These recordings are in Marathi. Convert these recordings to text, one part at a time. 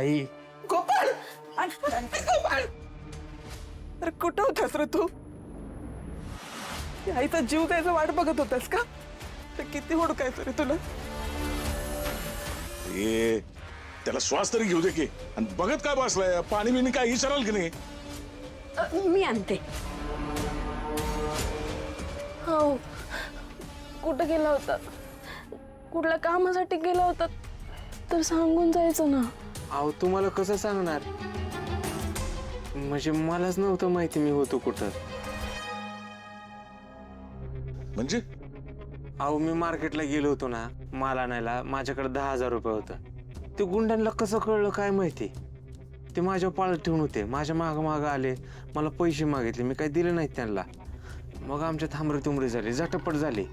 आई. गोपाळ गोपाळ, अरे कुठं होतास रे तू? आईचा जीव जायचा वाट बघत होतास का? तर किती हुडकायचं रे तुला? ए त्याला श्वास तरी घेऊ दे की. आणि बघत काय बसलाय, पाणी बिणी काय विचाराल की नाही? मी आणते. हो, कुठं गेला होता? कुठल्या कामासाठी गेला होता तर सांगून जायचं ना. अहो तुम्हाला कसं सांगणार, म्हणजे मलाच नव्हतं माहिती मी होतो कुठं. म्हणजे अहो मी मार्केटला गेलो होतो ना माल आणायला, माझ्याकडे 10,000 रुपये होतं. ते गुंडांना कसं कळलं काय माहिती, ते माझ्या पाळत ठेवून होते. माझ्या मागं आले, मला पैसे मागितले, मी काही दिले नाहीत त्यांना. मग आमच्या थांबरे तुंबरे झाले, झटापट झाली.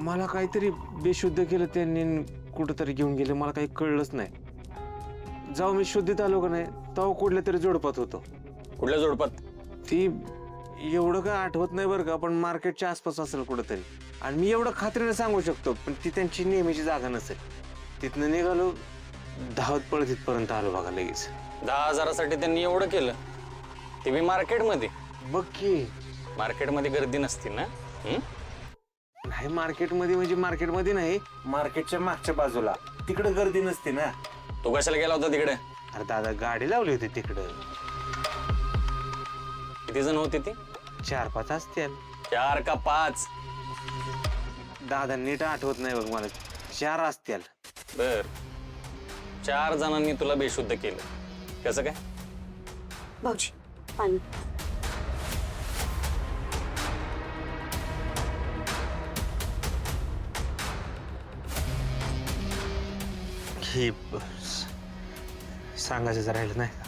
मला काहीतरी बेशुद्ध केलं त्यांनी, कुठंतरी घेऊन गेले, मला काही कळलंच नाही. जाऊ मी शुद्धीत आलो का नाही तेव्हा कुठल्या तरी जोडपात होतो. कुठल्या जोडपात? ती एवढं काय आठवत नाही बरं का, पण मार्केटच्या आसपास असेल कुठंतरी. आणि मी एवढं खात्रीने सांगू शकतो, पण ती त्यांची नेहमीची जागा नसेल. तिथनं निघालो, धावत पळत इथपर्यंत आलो बघा लगेच. 10,000साठी त्यांनी एवढं केलं, ते मी मार्केटमध्ये. बघ की. मार्केटमध्ये गर्दी नसती ना? नाही मार्केटमध्ये म्हणजे मार्केटमध्ये नाही, मार्केटच्या मागच्या बाजूला, तिकडे गर्दी नसते ना. तो कशाला गेला होता तिकडे? अरे दादा गाडी लावली होती तिकडं. किती जण होते ती? 4-5 असतील. 4 का 5? दादा नीट आठवत नाही बघ मला, 4 असतील. बर, 4 जणांनी तुला बेशुद्ध केलं, कसं काय? भाऊजी पाणी. हे सांगायचं राहिलं नाही का,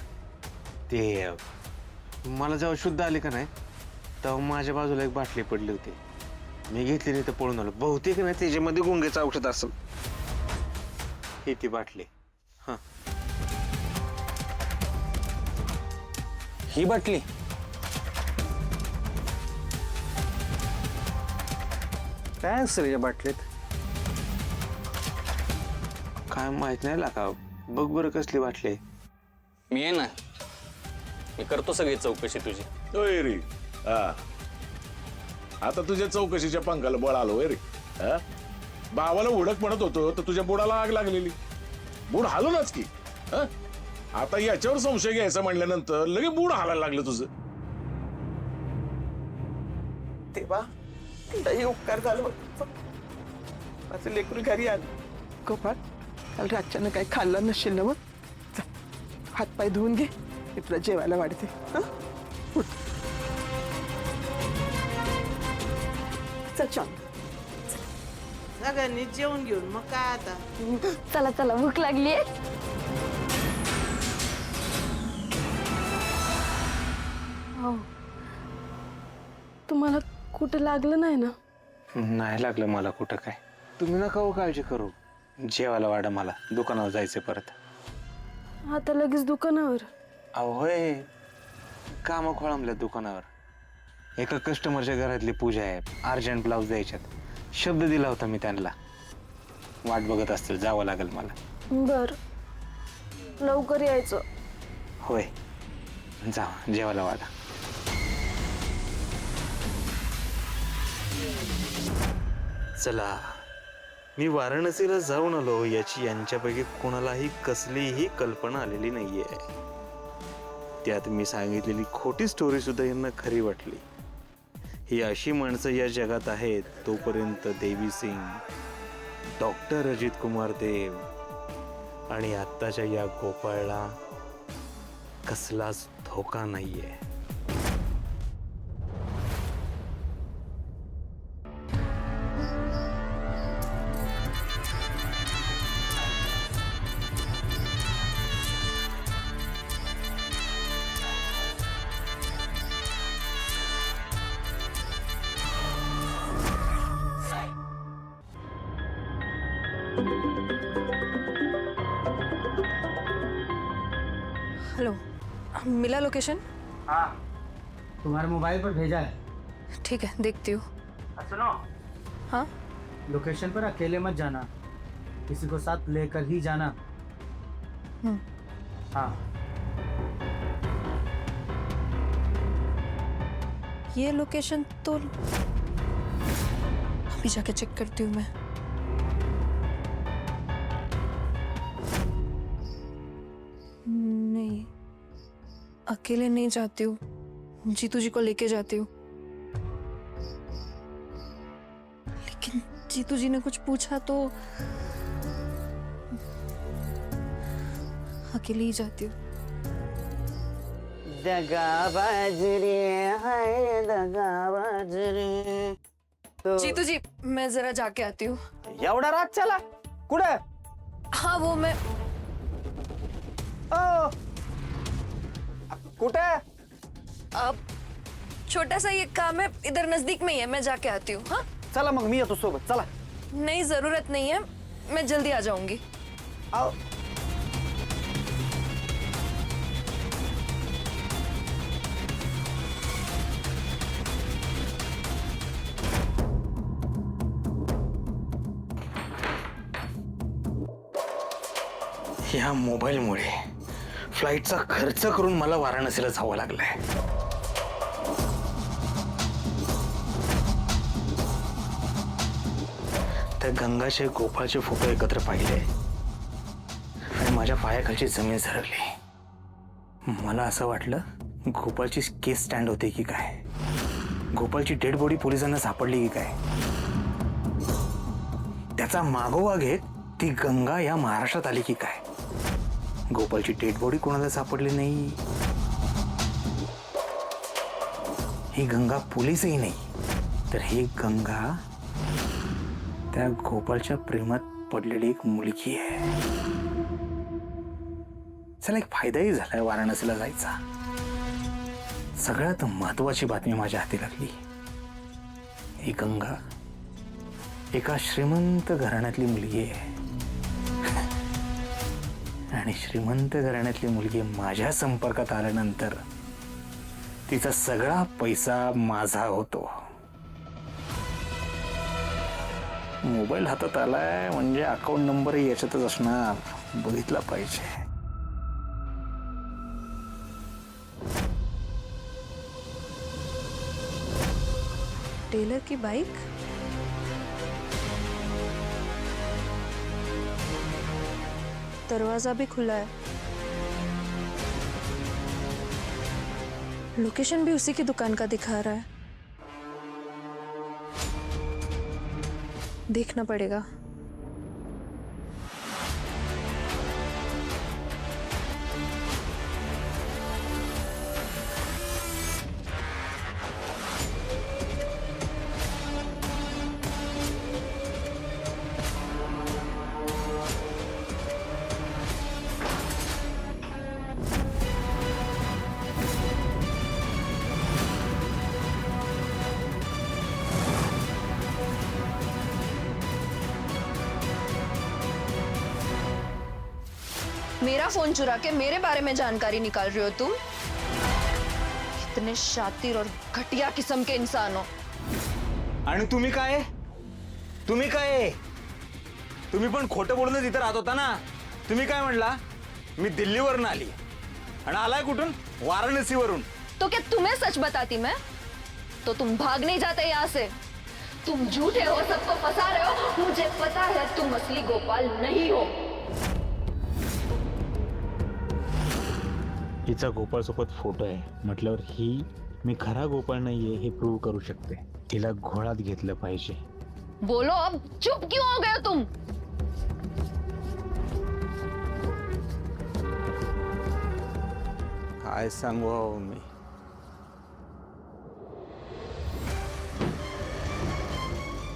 ते मला जेव्हा शुद्ध आले का नाही तेव्हा माझ्या बाजूला एक बाटली पडली होती. मी घेतली नाही तर पळून आलो. बहुतेक नाही त्याच्यामध्ये गुंगेचं औषध असेल. ही ती बाटली. हा, ही बाटली? काय असेल या बाटलीत? काय माहित नाही लाका, बघ बरं कसली बाटली आहे. मी आहे ना, मी करतो सगळी चौकशी तुझी. होय रे. हा, आता तुझ्या चौकशीच्या पंखाला बळ आलो रे. हा, भावाला उडक म्हणत होतो तर तुझ्या बुडाला आग लागलेली. बुड हालूनच की. हा, आता याच्यावर संशय घ्यायचा म्हणल्यानंतर लगे बुड हालायला लागलं तुझं. तेव्हा लई उपकार झालो. माझं लेकरू घरी आलं. गोपाळ, काल रातच्यानं काही खाल्लं नसेल ना? मग जा, हातपाय धुवून घे, मी तुला जेवायला वाढते. हा, उठ. चल छान. सगळ्यांनी जेवण घेऊन मग काय आता. चला चला, भूक लागली आहे. हो, तुम्हाला कुठं लागलं नाही ना? नाही लागलं मला कुठं काय. तुम्ही नका हो काळजी करू. जेवायला वाढा, मला दुकानावर जायचं परत. आता लगेच दुकानावर? अहो होय, कामं खोळंबल्या दुकानावर. एका कस्टमरच्या घरातली पूजा आहे, अर्जंट ब्लाऊज द्यायच्यात. शब्द दिला होता मी त्यांना, वाट बघत असतील, जावं लागेल मला. बर, लवकर यायचं. होय, जा जेवायला वाढा. चला, मी वाराणसीला जाऊन आलो याची यांच्यापैकी कोणालाही कसलीही कल्पना आलेली नाहीये. त्यात मी सांगितलेली खोटी स्टोरी सुद्धा यांना खरी वाटली. ही अशी माणसं या जगात आहेत तोपर्यंत देवी सिंग, डॉक्टर अजित कुमार देव आणि आत्ताच्या या गोपाळला कसलाच धोका नाहीये. हेलो, मिला लोकेशन? हाँ, तुम्हारे मोबाइल पर भेजा है। ठीक है, देखती हूँ। सुनो, हाँ, लोकेशन पर अकेले मत जाना, किसी को साथ लेकर ही जाना। हाँ ये लोकेशन तो अभी जाके चेक करती हूँ मैं। नहीं, अकेले नहीं जाती हूँ, जीतू जी को लेके जाती हूँ। लेकिन जीतू जी ने कुछ पूछा तो अकेले ही जाती हूँ। दगाबाज रे हाय दगाबाज रे तो जीतू जी, मैं जरा जाके आती हूँ। एवढा रात चला कुठं? हाँ वो मैं ओ कुठं? अब छोटा सा ये काम है, इधर नजदीक में ही है, मैं जाके आती हूँ। हाँ चला मग मी येतो सोबत चला. नहीं, जरूरत नहीं है, मैं जल्दी आ जाऊंगी। आओ या मोबाईलमुळे फ्लाईटचा खर्च करून मला वाराणसीला जावं लागलंय. त्या गंगाचे गोपाळचे फोटो एकत्र पाहिले आणि माझ्या पायाखालची जमीन झरकली. मला असं वाटलं गोपाळची केस स्टँड होते की काय, गोपाळची डेड बॉडी पोलिसांना सापडली की काय. त्याचा मागोवा घेत ती गंगा या महाराष्ट्रात आली की काय. गोपाळची डेड बॉडी कोणाला सापडली नाही. ही गंगा पोलीसही नाही, तर ही गंगा त्या गोपाळच्या प्रेमात पडलेली एक मुलगी आहे. चला, एक फायदाही झालाय वाराणसीला जायचा. सगळ्यात महत्वाची बातमी माझ्या हाती लागली. ही गंगा एका श्रीमंत घराण्यातली मुलगी आहे आणि श्रीमंत घराण्यातली मुलगी माझ्या संपर्कात आल्यानंतर तिचा सगळा पैसा माझा होतो. मोबाईल हातात आलाय म्हणजे अकाउंट नंबरही याच्यातच असणार, बघितला पाहिजे. टेलर की बाइक? दरवाजा भी खुला है, लोकेशन भी उसी की दुकान का दिखा रहा है. देखना पड़ेगा. मेरा फोन चुरा के मेरे बारे में जानकारी निकाल रही हो तुम? कितने शातिर और घटिया किस्म के इंसान हो. आणि तुम्ही काय, तुम्ही काय, तुम्ही पण खोटं बोलूनच इथं राहत होता ना. तुम्ही काय म्हणला, मी दिल्लीवरून आली आणि आलाय कुठून, वाराणसीवरून. तो क्या तुम्हें सच बताती मैं तो तुम भाग नहीं जाते यहाँ से. तुम झूठे हो, सबको फंसा रहे हो. मुझे पता है तुम असली गोपाल नहीं हो. हिचा गोपाळ सोबत फोटो आहे म्हटल्यावर ही मी खरा गोपाळ नाहीये हे प्रूव्ह करू शकते. हिला घोळात घेतलं पाहिजे. बोलो अब, चुप क्यों हो गए हो तुम? काय सांगू हो मी.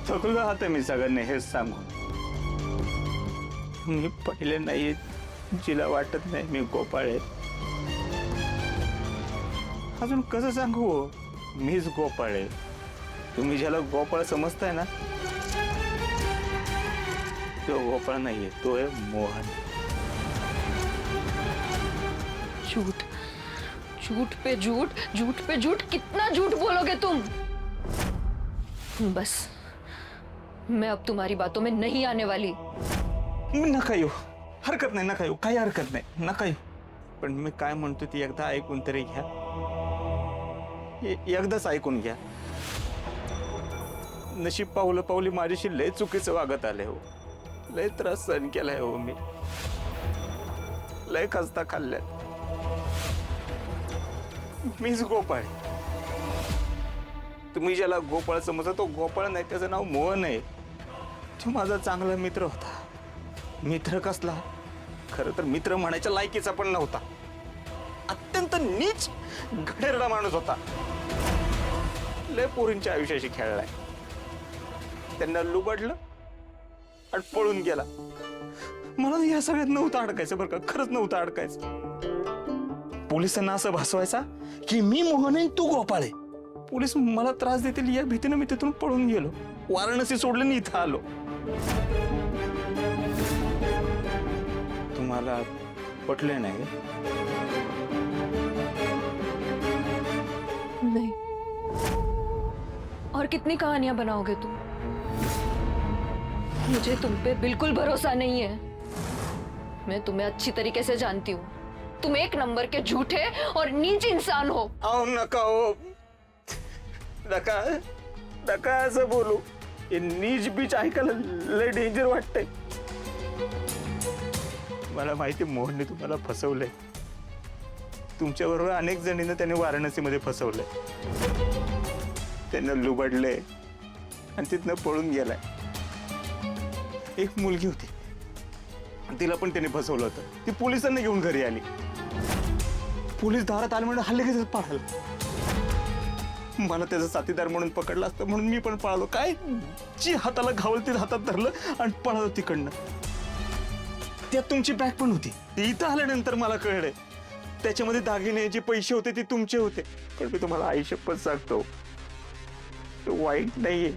थकलो आता मी सगळ्यांनी हेच सांगू. मी पहिले नाही, जिला वाटत नाही मी गोपाळ आहे. अजून कसं सांगू हो, मीच गोपाळ आहे. तुम्ही ज्याला गोपाळ समजताय ना, तो गोपाळ नाहीये, तो आहे मोहन. झूठ, झूठ पे झूठ, झूठ पे झूठ. कितना झूठ बोलोगे तुम? बस, मैं अब तुम्हारी बातों में नहीं आने वाली. नका येऊ, हरकत नाही, नका येऊ, काही हरकत नाही, नका येऊ. पण मी काय म्हणतो ती एकदा ऐकून तरी घ्या. एकदाच ऐकून घ्या. नशीब पावलं पावली माझ्याशी लय चुकीचं वागत आले हो. लय त्रास सहन केलाय हो मी. लय खस्ता खाल्ल्यात. मीच गोपाळ. तुम्ही ज्याला गोपाळ समजता तो गोपाळ नाही, त्याचं नाव मोहन आहे. तो माझा चांगला मित्र होता. मित्र कसला, खरं तर मित्र म्हणायच्या लायकीचा पण नव्हता. अत्यंत नीच घडेरडा माणूस होता. लय पोरींच्या आयुष्याशी खेळलाय. त्यांना लुबाडलं आणि पळून गेला. मला या सगळ्यात नव्हतं अडकायचं बरं का, खरंच नव्हतं अडकायचं. पोलिसांना असं भासवायचा की मी मोहन आहे तू गोपाळ आहे. पोलीस मला त्रास देतील या भीतीनं मी तिथून पळून गेलो. वाराणसी सोडलं आणि इथं आलो. तुम्हाला पटले नाही? नहीं. और कितनी कहानियां बनाओगे तुम? मुझे तुम पे बिल्कुल भरोसा नहीं है. मैं तुम्हें अच्छी तरीके से जानती हूँ. तुम एक नंबर के झूठे और नीच इंसान हो. आओ नका हो. नका नका असं बोलू. हे नीच बीच ऐकायला लय डेंजर वाटतंय. मला माहिती मोहनने तुम्हाला फसवलंय. तुमच्याबरोबर अनेक जणींना त्याने वाराणसीमध्ये फसवलंय. त्यांना लुबाडलंय आणि तिथनं पळून गेलाय. एक मुलगी होती, तिला पण त्याने फसवलं होतं. ती पोलिसांना घेऊन घरी आली. पोलीस दारात आले म्हणून हल्ले घेतच पळालं. मला त्याचा साथीदार म्हणून पकडला असतं म्हणून मी पण पळालो. काय जी हाताला घावल ती हातात धरलं आणि पळालो तिकडनं. त्यात तुमची बॅग पण होती. ती इथं आल्यानंतर मला कळलंय त्याच्यामध्ये दागिने जे पैसे होते ते तुमचे होते. पण मी तुम्हाला आई शपथ सांगतो, तो वाईट नाहीये,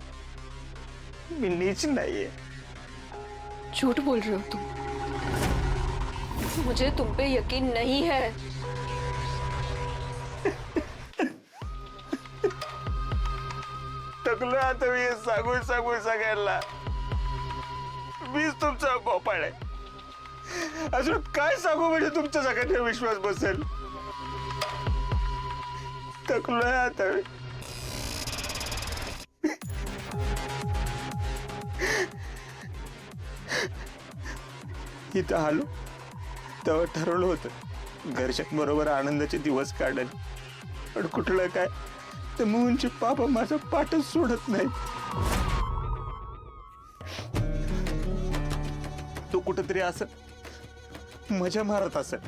मी नीच नाहीये. झूठ बोल रहे हो तुम. मुझे तुम पे यकीन नहीं है. टकलो आता मी सांगून सांगून सगळ्यांना मीच तुमचा गोपाळ आहे. अजून काय सांगू म्हणजे तुमच्या सगळ्यांचा विश्वास बसेल. टकलोय आता मी. इथं आलो तेव्हा ठरवलं होतं घरच्यांबरोबर आनंदाचे दिवस काढेल. पण कुठलं काय, तर मोहनचे पापा माझा पाठच सोडत नाही. तो कुठेतरी असत मजा मारत असत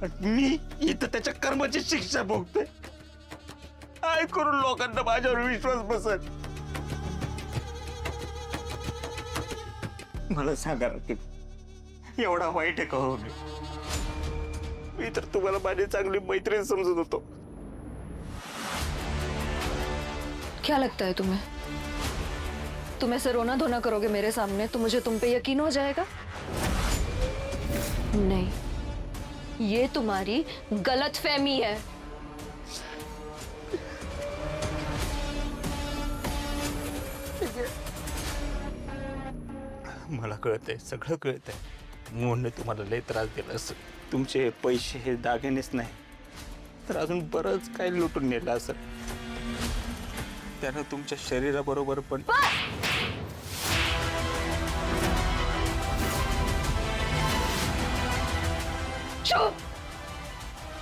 आणि मी इथं त्याच्या कर्माची शिक्षा भोगतोय. काय करून लोकांना माझ्यावर विश्वास बसत. मला सांगा की एवढा वाईट आहे का हो मी? मी तर तुम्हाला माझी चांगली मैत्रीण समजत होतो. क्या लगता है तुम्हें? तुम ऐसे रोना धोना करोगे मेरे सामने तो मुझे तुम पे यकीन हो जाएगा? नहीं, ये तुम्हारी गलतफहमी है. मला कळतंय, सगळं कळतंय. मोहनने तुम्हाला लय त्रास दिला असं. तुमचे पैसे हे दागिनेच नाही तर अजून बरंच काही लुटून नेलं असं. त्यानं तुमच्या शरीराबरोबर पण. चुप,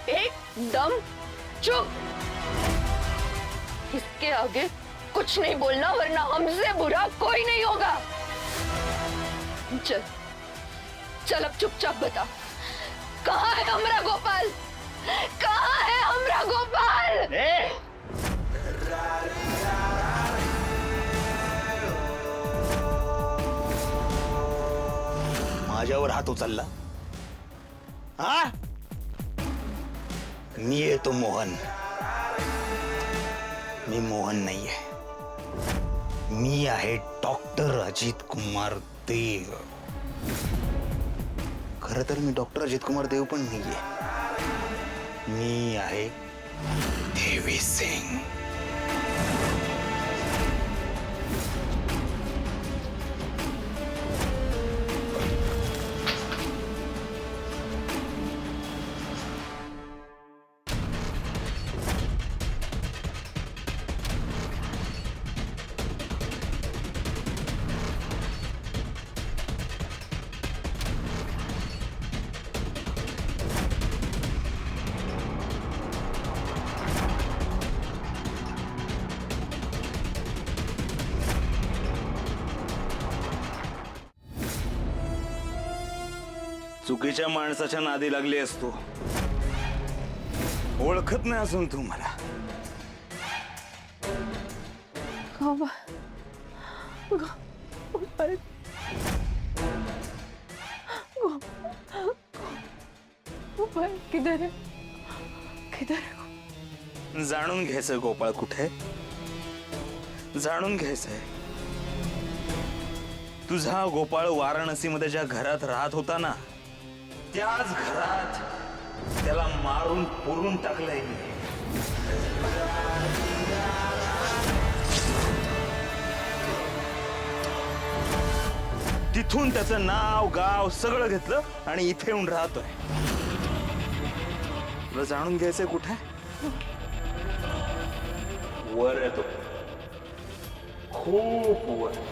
एकदम चुप. इसके आगे कुछ नहीं बोलना वरना हमसे बुरा कोई नहीं होगा. चल चल अब चुपचाप बता, कहाँ है हमरा गोपाल? कहाँ है हमरा गोपाल? माझ्यावर हात उचलला हा? मी येतो मोहन. मी मोहन नाहीये. मी आहे डॉक्टर अजित कुमार देव. खरं तर मी डॉक्टर अजित कुमार देव पण नाहीये. मी आहे देवी सिंग. चुकीच्या माणसाच्या नादी लागली असतो. ओळखत नाही असून तू मला. गोपाल किधर है? किधर है? जाणून घ्यायचं गोपाळ कुठे, जाणून घ्यायचंय. तुझा गोपाळ वाराणसीमध्ये ज्या घरात राहत होता ना, त्याच घरात त्याला मारून पुरून टाकलंय मी. तिथून त्याचं नाव गाव सगळं घेतलं आणि इथे येऊन राहतोय. तुला जाणून घ्यायचंय कुठे? वर येतो, खूप वर.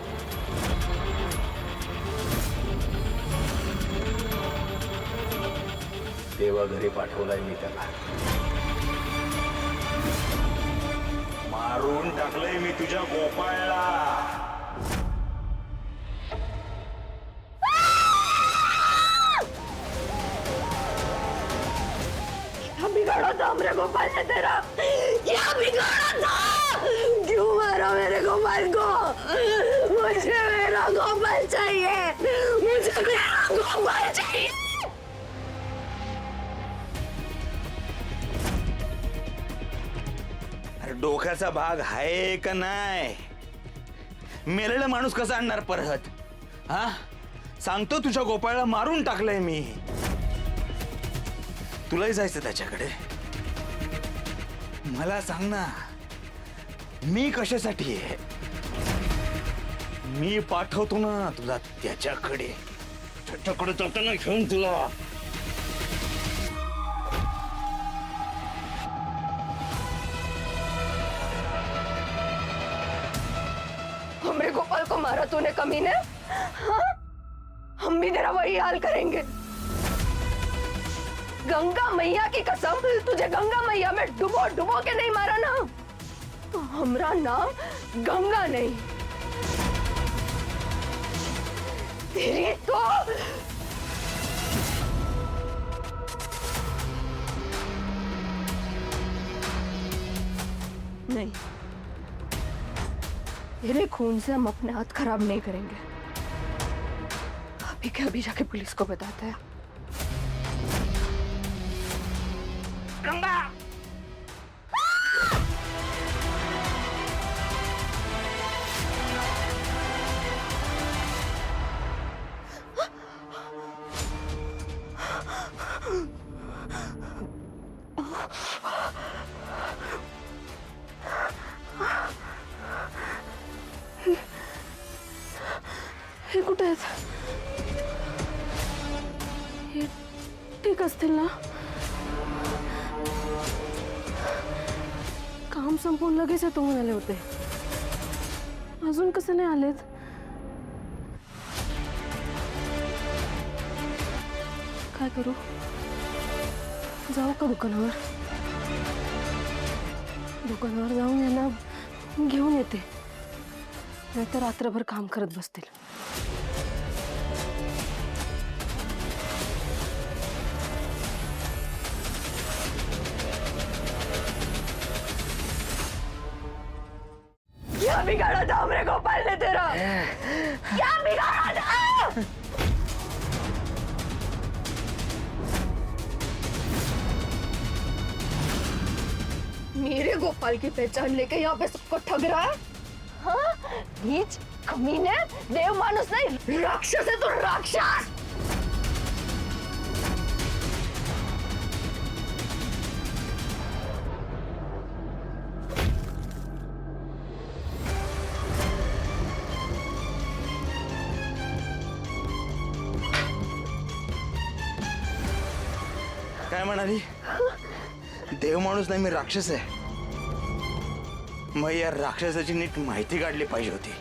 देवा घरी पाठवलाय मी त्याला. मारून टाकलंय मी तुझ्या गोपाळला. बिगाड़ा था हमरे गोपाल ने तेरा, क्या बिगाड़ा था? क्यों मारा मेरे गोपाल को? मुझे मेरा गोपाल चाहिए, मुझे मेरा गोपाल चाहिए. अरे डोक्याचा भाग आहे का नाही? मेलेला माणूस कसा आणणार परत? हा, सांगतो तुझ्या गोपाळला मारून टाकलंय मी. तुलाही जायचं त्याच्याकडे? मला सांग ना, मी कशासाठी आहे? मी पाठवतो ना तुला त्याच्याकडे. त्याच्याकडे जाताना घेऊन तुला. हमरे गोपाल को मारा तूने कमीने, हाँ? हम भी तेरा वही हाल करेंगे. गंगा मैया की कसम, तुझे गंगा मैया में डुबो डुबो के नहीं मारा ना, तो हमरा नाम गंगा नहीं. तेरी तो नहीं, तेरे खून से हम अपने हाथ खराब नहीं करेंगे. अभी के अभी जाके पुलिस को बताते हैं. गंगा, हे कुठे आहेत? हे ठीक असतील ना? काम संपून लगेच येतो म्हणाले होते. अजून कसे नाही आलेत? काय करू? जाऊ का दुकानावर? दुकानावर जाऊन यांना घेऊन येते, नाहीतर रात्रभर काम करत बसतील. क्या बिगाड़ा था हमरे गोपाल ने तेरा? क्या बिगाड़ा था? मेरे गोपाल की पहचान लेके यहाँ पे सबको ठग रहा है, हाँ? नीच, कमीने, देव मानुस नहीं, राक्षस है तू, राक्षस. काय म्हणाली? देव माणूस नाही, मी राक्षस आहे. मग या राक्षसाची नीट माहिती काढली पाहिजे होती.